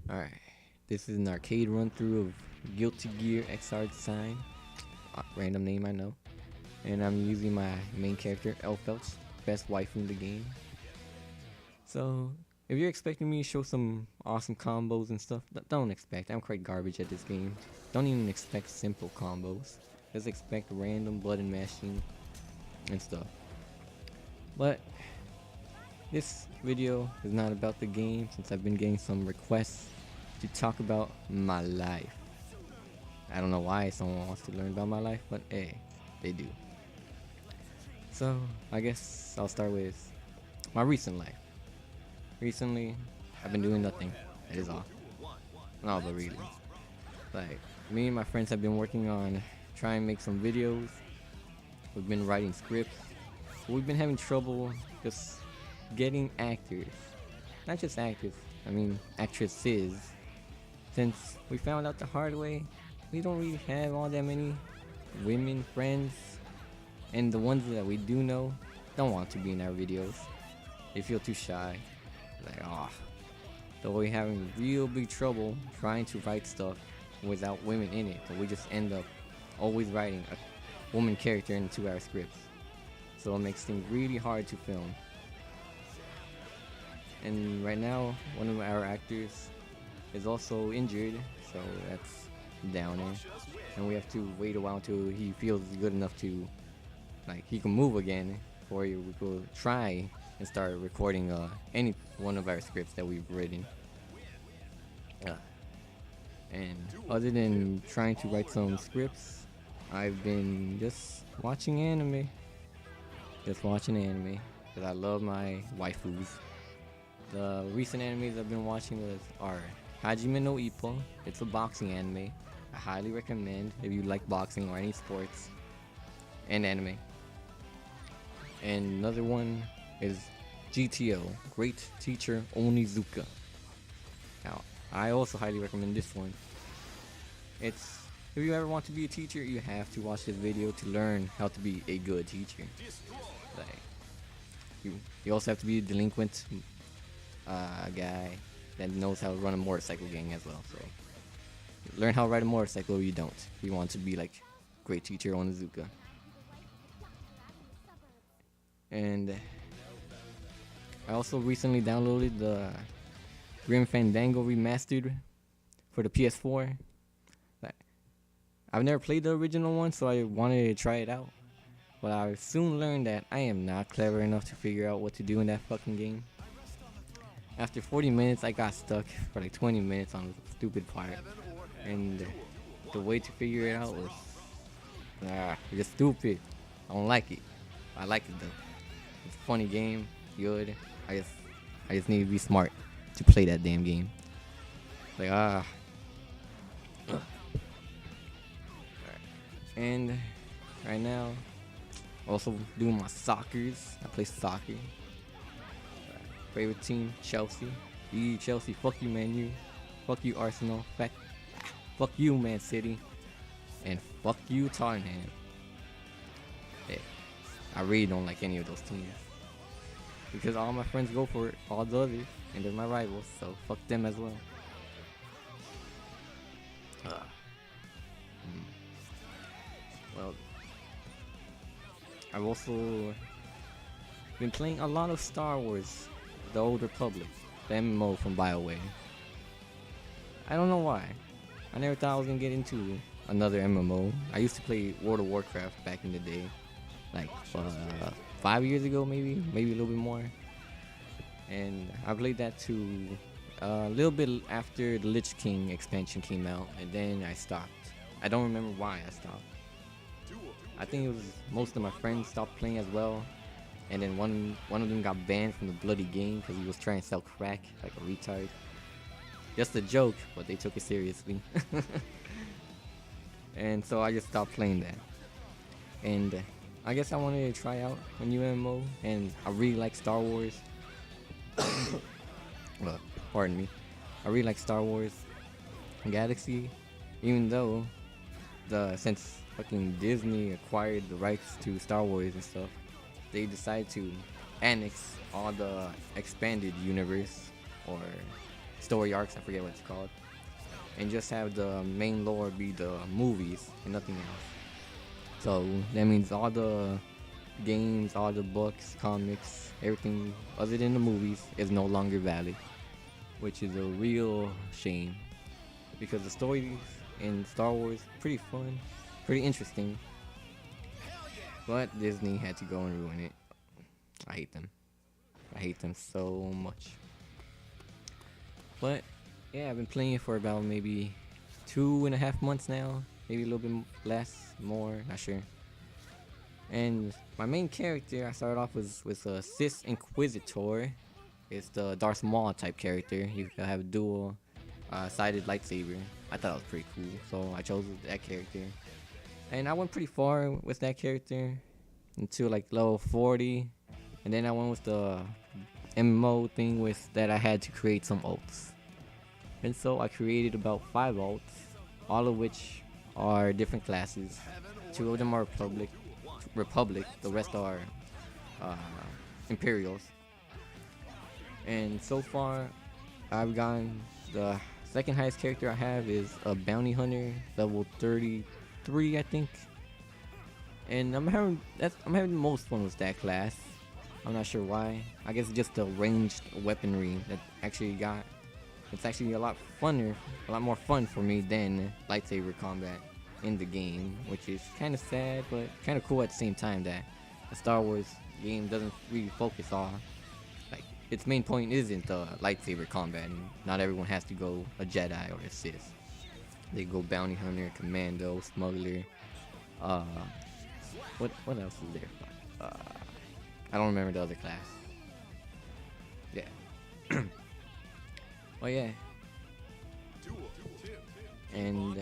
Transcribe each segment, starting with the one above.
Alright, this is an arcade run through of Guilty Gear XR Design. Random name, I know. And I'm using my main character, Elphelps, best waifu in the game. So, if you're expecting me to show some awesome combos and stuff, don't expect. I'm quite garbage at this game. Don't even expect simple combos. Just expect random button mashing and stuff. But this video is not about the game, since I've been getting some requests to talk about my life. I don't know why someone wants to learn about my life, but hey, they do. So I guess I'll start with my recent life. Recently, I've been doing nothing. That is all. No, but really, like, me and my friends have been working on trying to make some videos. We've been writing scripts. We've been having trouble just getting actors. Not just actors, I mean actresses. Since we found out the hard way, we don't really have all that many women friends. And the ones that we do know don't want to be in our videos. They feel too shy. Like, so we're having real big trouble trying to write stuff without women in it. So we just end up always writing a woman character into our scripts. So it makes things really hard to film. And right now, one of our actors is also injured, so that's downer. And we have to wait a while until he feels good enough to, like, he can move again, before we will try and start recording any one of our scripts that we've written. And other than trying to write some scripts, I've been just watching anime. Just watching anime, because I love my waifus. The recent animes I've been watching are Hajime no Ippo. It's a boxing anime. I highly recommend if you like boxing or any sports and anime. And another one is GTO, Great Teacher Onizuka. Now, I also highly recommend this one. It's, if you ever want to be a teacher, you have to watch this video to learn how to be a good teacher. Like, you also have to be a delinquent guy that knows how to run a motorcycle gang as well. So learn how to ride a motorcycle, or you don't. You want to be like Great Teacher Onizuka. And I also recently downloaded the Grim Fandango Remastered for the PS4. I've never played the original one, so I wanted to try it out. But I soon learned that I am not clever enough to figure out what to do in that fucking game. After 40 minutes, I got stuck for like 20 minutes on a stupid part. And the way to figure it out was just stupid. I don't like it. I like it though. It's a funny game, good. I just need to be smart to play that damn game. Like And right now, also doing my soccers. I play soccer. Favorite team, Chelsea. Chelsea, fuck you, Man U. Fuck you, Arsenal. Fuck you, Man City. And fuck you, Tottenham. Yeah, I really don't like any of those teams. Because all my friends go for it, all the others, and they're my rivals, so fuck them as well. Well, I've also been playing a lot of Star Wars, The Old Republic, the MMO from BioWare. I don't know why. I never thought I was gonna get into another MMO. I used to play World of Warcraft back in the day, like 5 years ago, maybe a little bit more. And I played that to a little bit after the Lich King expansion came out, and then I stopped. I don't remember why I stopped. I think it was most of my friends stopped playing as well, and then one of them got banned from the bloody game because he was trying to sell crack like a retard. Just a joke, but they took it seriously. And so I just stopped playing that. And I guess I wanted to try out a new MMO, and I really like Star Wars. Pardon me. I really like Star Wars Galaxy, even though since fucking Disney acquired the rights to Star Wars and stuff, they decided to annex all the expanded universe or story arcs. I forget what it's called, and just have the main lore be the movies and nothing else. So that means all the games, all the books, comics, everything other than the movies is no longer valid, which is a real shame because the stories in Star Wars pretty fun, pretty interesting, but Disney had to go and ruin it. I hate them. I hate them so much. But yeah, I've been playing it for about maybe 2.5 months now, maybe a little bit less, more, not sure. And my main character, I started off with a Sith Inquisitor. It's the Darth Maul type character. You can have a dual sided lightsaber. I thought it was pretty cool, so I chose that character. And I went pretty far with that character until like level 40. And then I went with the MMO thing with that I had to create some ults. And so I created about 5 ults, all of which are different classes. 2 of them are Republic, the rest are Imperials. And so far, I've gotten the second highest character I have is a bounty hunter, level 33, I think. And I'm having the most fun with that class. I'm not sure why. I guess just the ranged weaponry that actually got. It's actually a lot more fun for me than lightsaber combat in the game, which is kind of sad, but kind of cool at the same time that a Star Wars game doesn't really focus on, like, its main point isn't lightsaber combat, and not everyone has to go a Jedi or a Sith. They go bounty hunter, commando, smuggler. What else is there? I don't remember the other class. Yeah. Oh yeah. And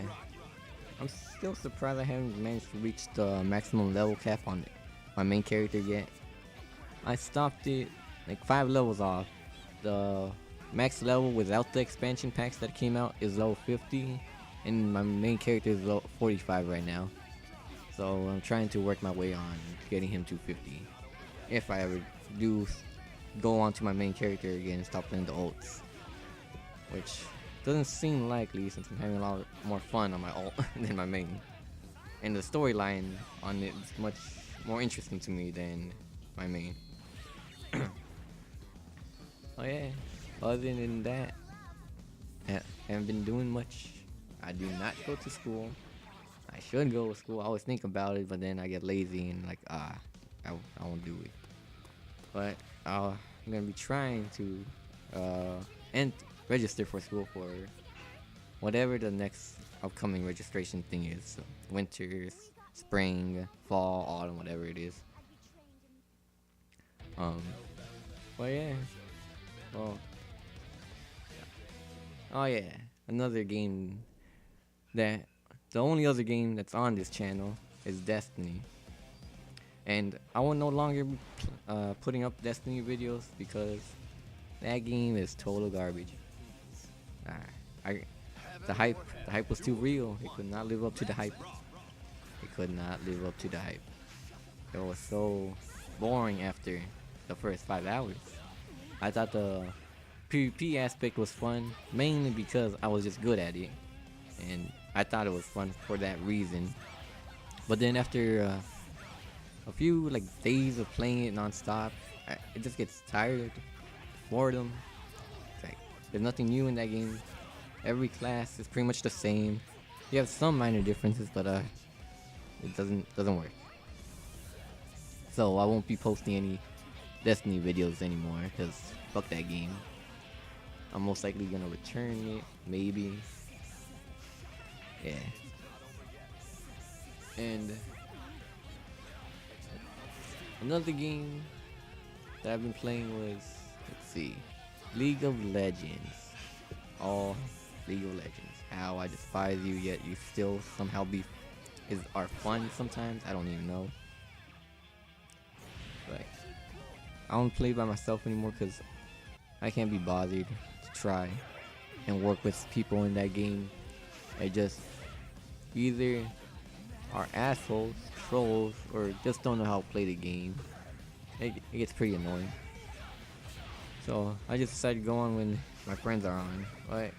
I'm still surprised I haven't managed to reach the maximum level cap on my main character yet. I stopped it like 5 levels off. The max level without the expansion packs that came out is level 50, and my main character is level 45 right now. So I'm trying to work my way on getting him to 50. If I ever do go on to my main character again and stop playing the ults, which doesn't seem likely since I'm having a lot more fun on my ult than my main. And the storyline on it is much more interesting to me than my main. Oh yeah, other than that, I haven't been doing much. I do not go to school. I should go to school. I always think about it, but then I get lazy and like, I won't do it. But I'm gonna be trying to and register for school for whatever the next upcoming registration thing is. So winter, spring, fall, autumn, whatever it is. But yeah. Well. Oh yeah. Another game that the only other game that's on this channel is Destiny. And I will no longer be putting up Destiny videos because that game is total garbage. The hype was too real. It could not live up to the hype. It could not live up to the hype. It was so boring after the first 5 hours. I thought the PvP aspect was fun, mainly because I was just good at it, and I thought it was fun for that reason. But then after a few like days of playing it non-stop, it just gets tired, boredom. It's like there's nothing new in that game. Every class is pretty much the same. You have some minor differences, but it doesn't work. So I won't be posting any Destiny videos anymore because fuck that game. I'm most likely gonna return it, maybe. Yeah. And another game that I've been playing was, let's see, League of Legends. Oh, League of Legends. How I despise you, yet you still somehow are fun sometimes. I don't even know. But I don't play by myself anymore because I can't be bothered to try and work with people in that game. They just either are assholes, trolls, or just don't know how to play the game. It gets pretty annoying. So I just decided to go on when my friends are on, but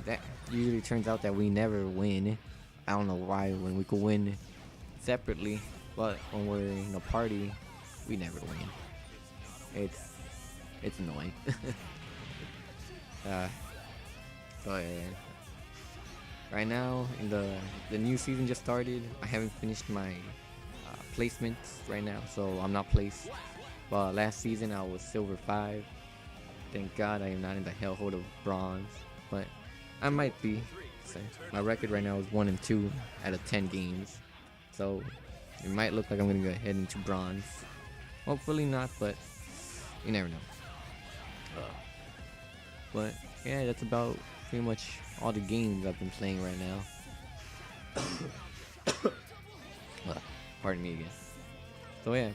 that usually turns out that we never win. I don't know why when we could win separately, but when we're in a party, we never win. It's it's annoying. uh, but right now in the new season just started. I haven't finished my placements right now, so I'm not placed. But last season I was silver 5. Thank God I am not in the hellhole of bronze, but I might be. So my record right now is 1-2 out of 10 games, so it might look like I'm gonna go ahead into bronze. Hopefully not, but you never know. But yeah, that's about pretty much all the games I've been playing right now. Pardon me again. So yeah,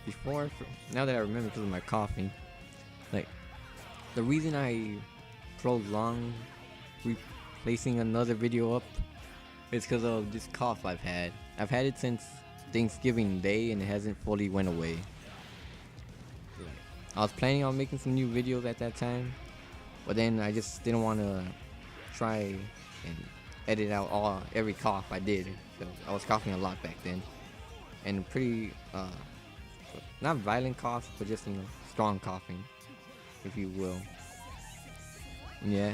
now that I remember because of my coughing, like the reason I prolong replacing another video up is because of this cough I've had. I've had it since Thanksgiving Day and it hasn't fully went away. I was planning on making some new videos at that time, but then I just didn't want to try and edit out every cough I did. So I was coughing a lot back then, and pretty not violent coughs, but just strong coughing, if you will. Yeah.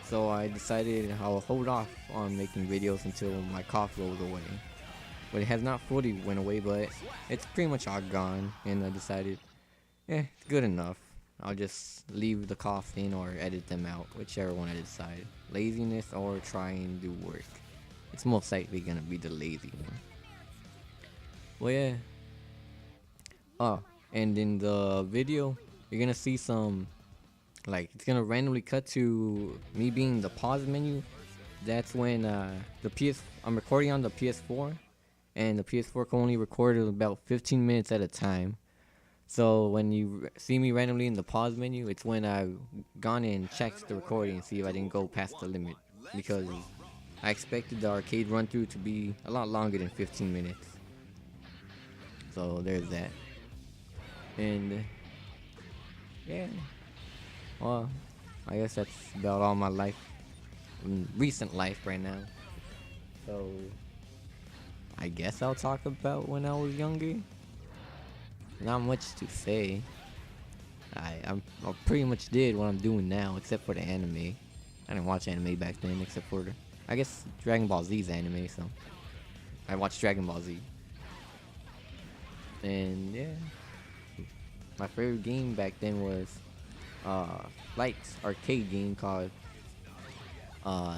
So I decided I'll hold off on making videos until my cough goes away. But it has not fully went away, but it's pretty much all gone, and I decided, it's good enough. I'll just leave the coughs in or edit them out, whichever one I decide. Laziness or try and do work. It's most likely gonna be the lazy one. Well, yeah. Oh, and in the video, you're gonna see some, it's gonna randomly cut to me being in the pause menu. That's when I'm recording on the PS4, and the PS4 can only record about 15 minutes at a time. So when you see me randomly in the pause menu, it's when I've gone in and checked the recording and see if I didn't go past the limit, because I expected the arcade run through to be a lot longer than 15 minutes. So there's that. And yeah, well, I guess that's about all my life, recent life right now. So I guess I'll talk about when I was younger. Not much to say. I pretty much did what I'm doing now, except for the anime. I didn't watch anime back then, except for I guess Dragon Ball Z's anime. So I watched Dragon Ball Z. And yeah, my favorite game back then was Flight's arcade game called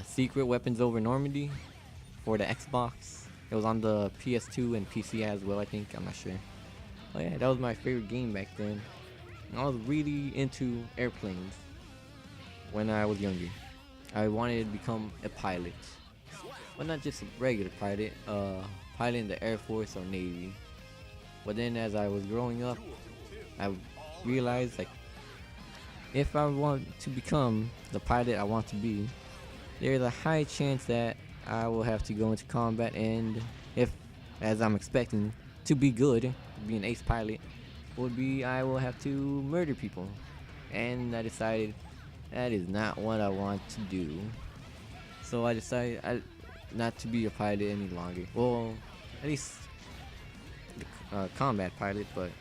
Secret Weapons Over Normandy for the Xbox. It was on the PS2 and PC as well, I think. I'm not sure. Oh yeah, that was my favorite game back then. And I was really into airplanes when I was younger. I wanted to become a pilot, but not just a regular pilot, pilot in the Air Force or Navy. But then as I was growing up, I realized if I want to become the pilot I want to be, there's a high chance that I will have to go into combat, and if, as I'm expecting, to be good, to be an ace pilot, I will have to murder people. And I decided that is not what I want to do. So I decided not to be a pilot any longer. Well, at least combat pilot, but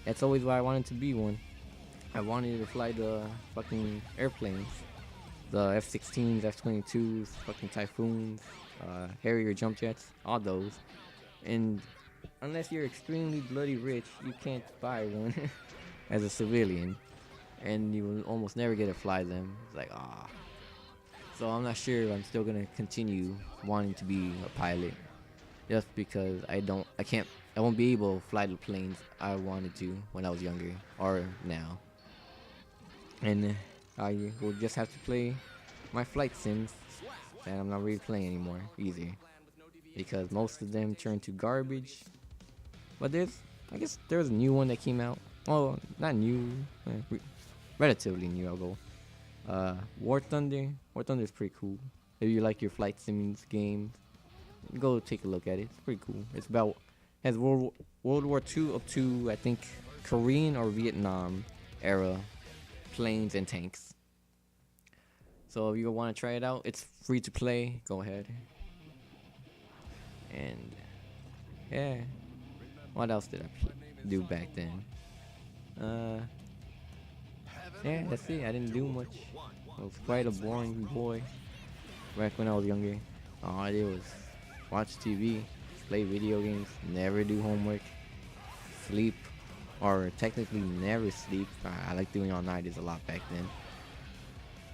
that's always why I wanted to be one. I wanted to fly the fucking airplanes, the F-16s, F-22s, fucking Typhoons, Harrier jump jets, all those. And unless you're extremely bloody rich, you can't buy one as a civilian, and you will almost never get to fly them. It's like, So I'm not sure if I'm still gonna continue wanting to be a pilot, just because I won't be able to fly the planes I wanted to when I was younger or now. And I will just have to play my flight sims that I'm not really playing anymore, easier, because most of them turn to garbage. But I guess there's a new one that came out. Oh, not new, relatively new, I'll go. War Thunder. War Thunder is pretty cool. If you like your flight sims games, go take a look at it. It's pretty cool. Has World War II up to, I think, Korean or Vietnam era planes and tanks. So if you want to try it out, it's free to play. Go ahead. And yeah, what else did I do back then? Uh, yeah, that's it. I didn't do much. I was quite a boring boy back when I was younger. All I did was watch TV, play video games, never do homework, sleep, or technically never sleep. I like doing all nighters a lot back then.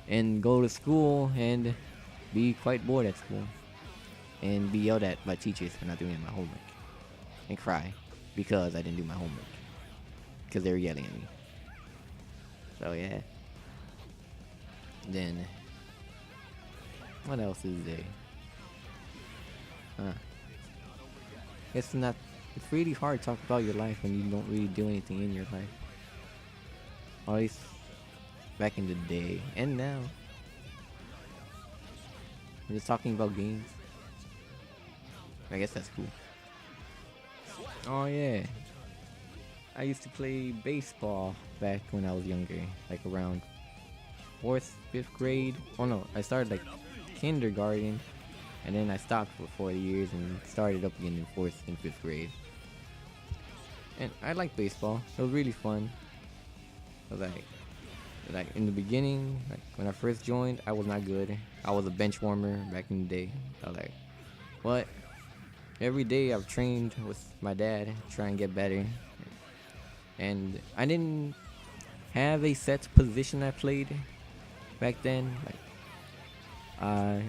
And go to school and be quite bored at school. And be yelled at by teachers for not doing my homework. And cry because I didn't do my homework. Because they were yelling at me. So yeah. Then, what else is there? It's not. It's really hard to talk about your life when you don't really do anything in your life. At least back in the day and now. I'm just talking about games. I guess that's cool. Oh yeah. I used to play baseball back when I was younger, like around 4th, 5th grade. Oh no, I started like kindergarten, and then I stopped for 4 years and started up again in 4th and 5th grade. And I liked baseball. It was really fun. I was like in the beginning, like when I first joined, I was not good. I was a bench warmer back in the day. I was like, what? Every day I've trained with my dad, try and get better. And I didn't have a set position I played back then. Well,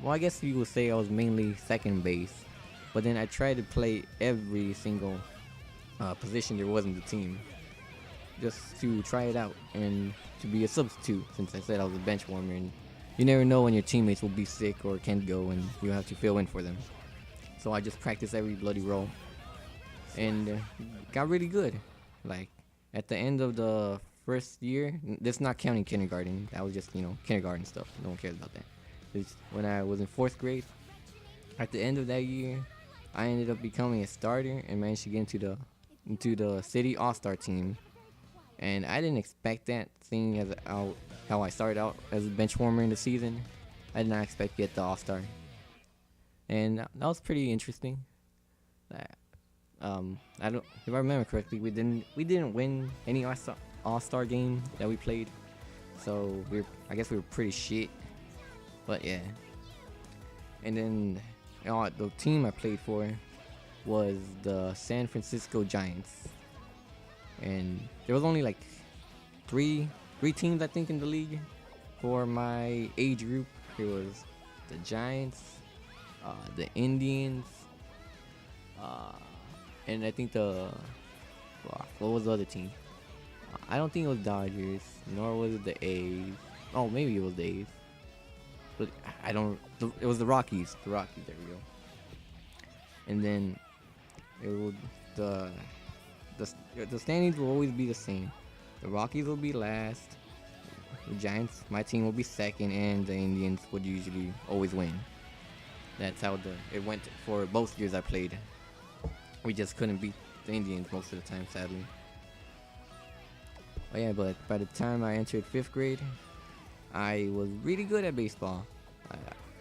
I guess you would say I was mainly second base, but then I tried to play every single position there was in the team, just to try it out and to be a substitute. Since I said I was a bench warmer, and you never know when your teammates will be sick or can't go, and you have to fill in for them. So I just practiced every bloody role, and got really good. Like at the end of the first year, that's not counting kindergarten. That was just kindergarten stuff. No one cares about that. It's when I was in 4th grade. At the end of that year, I ended up becoming a starter and managed to get into the city all-star team. And I didn't expect that, seeing as how I started out as a bench warmer in the season. I did not expect to get the all-star, and that was pretty interesting. I don't, if I remember correctly, we didn't win any all-star game that we played, so I guess we were pretty shit. But yeah, and then the team I played for was the San Francisco Giants, and there was only like three teams I think in the league for my age group. It was the Giants, the Indians, and I think what was the other team? I don't think it was Dodgers, nor was it the A's. Oh, maybe it was the A's, but I don't. It was the Rockies. The Rockies. There we go. And then it would the standings will always be the same. The Rockies will be last. The Giants, my team, will be second, and the Indians would usually always win. That's how it went for both years I played. We just couldn't beat the Indians most of the time, sadly. Oh yeah, but by the time I entered 5th grade, I was really good at baseball.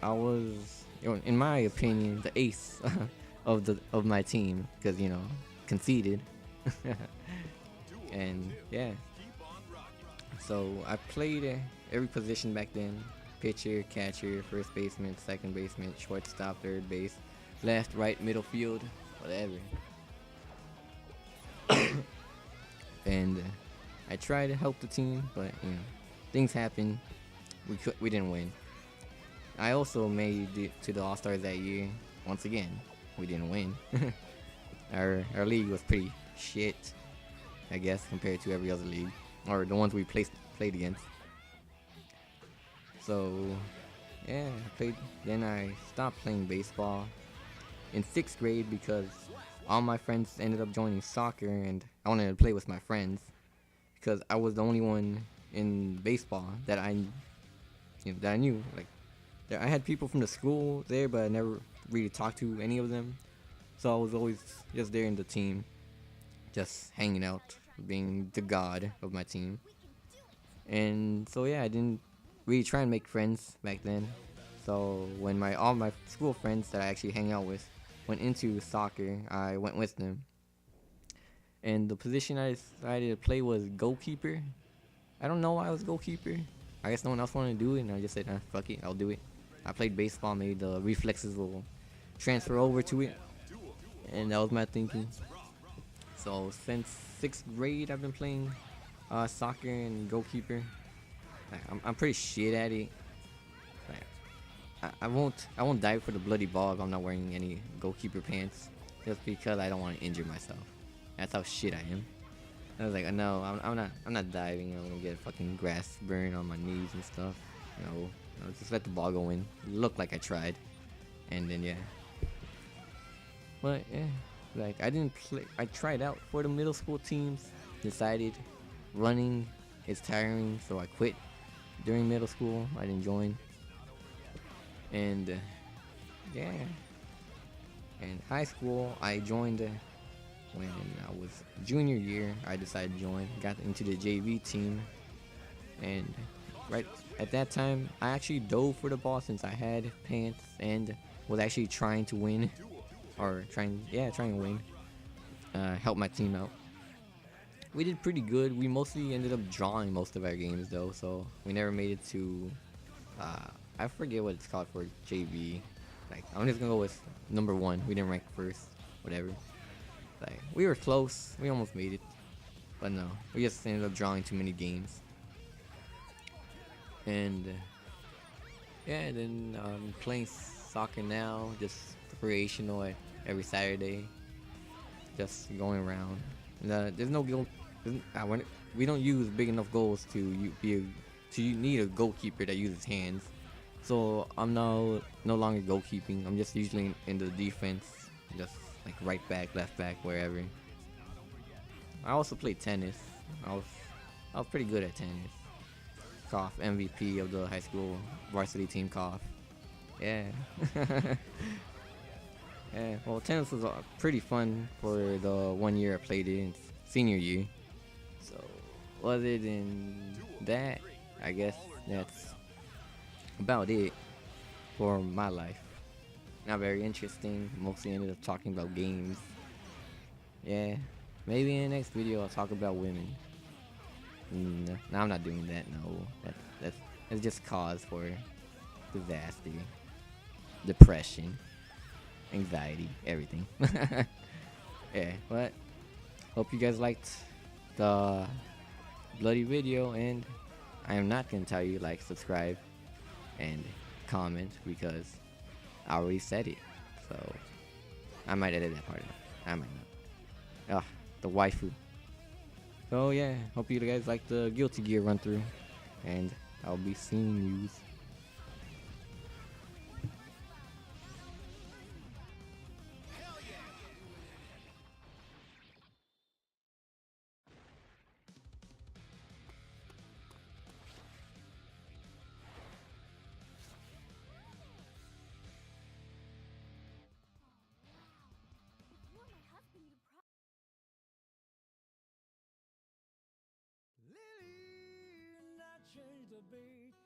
I was, in my opinion, the ace of my team, because conceded. And yeah, so I played every position back then: pitcher, catcher, first baseman, second baseman, shortstop, third base, left, right, middle field, whatever. And I tried to help the team, but things happened. We didn't win. I also made it to the All-Stars that year. Once again, we didn't win. Our league was pretty shit, I guess, compared to every other league, or the ones we played against. So yeah, then I stopped playing baseball in 6th grade because all my friends ended up joining soccer, and I wanted to play with my friends because I was the only one in baseball that I knew. Like, I had people from the school there, but I never really talked to any of them. So I was always just there in the team, just hanging out, being the god of my team. And so yeah, I didn't really trying to make friends back then. So when my all my school friends that I actually hang out with went into soccer, I went with them. And the position I decided to play was goalkeeper. I don't know why I was goalkeeper. I guess no one else wanted to do it, and I just said, fuck it, I'll do it. I played baseball, maybe the reflexes will transfer over to it, and that was my thinking. So since 6th grade, I've been playing soccer and goalkeeper. Like, I'm pretty shit at it. Like, I won't dive for the bloody ball if I'm not wearing any goalkeeper pants, just because I don't want to injure myself. That's how shit I am. I was like, no, I'm not diving. I'm gonna get fucking grass burn on my knees and stuff. No, just let the ball go in. Look like I tried, and then yeah. But yeah, like I didn't play. I tried out for the middle school teams. Decided running is tiring, so I quit during middle school. I didn't join, and yeah. And high school, I joined. When I was junior year, I decided to join, got into the JV team, and right at that time, I actually dove for the ball since I had pants and was actually trying to win, or trying to win, help my team out. We did pretty good. We mostly ended up drawing most of our games though, so we never made it to, I forget what it's called for JV. Like, I'm just gonna go with number 1. We didn't rank first, whatever. Like, we were close. We almost made it. But no. We just ended up drawing too many games. And yeah, then playing soccer now, just recreational every Saturday. Just going around. There's no goal. We don't use big enough goals to you need a goalkeeper that uses hands. So I'm no longer goalkeeping. I'm just usually in the defense. Just like right back, left back, wherever. I also played tennis. I was pretty good at tennis. Koff, MVP of the high school varsity team, Koff. Yeah. Yeah. Well, tennis was pretty fun for the 1 year I played it, in senior year. So, other than that, I guess that's about it for my life. Not very interesting. Mostly ended up talking about games. Yeah. Maybe in the next video I'll talk about women. No, I'm not doing that. No, that's just cause for disaster, depression, anxiety, everything. Yeah. But hope you guys liked the bloody video, and I am not gonna tell you like, subscribe, and comment because I already said it. So I might edit that part out. I might not. The waifu. So yeah, hope you guys like the Guilty Gear run through, and I'll be seeing you. Lily, and I changed the beat.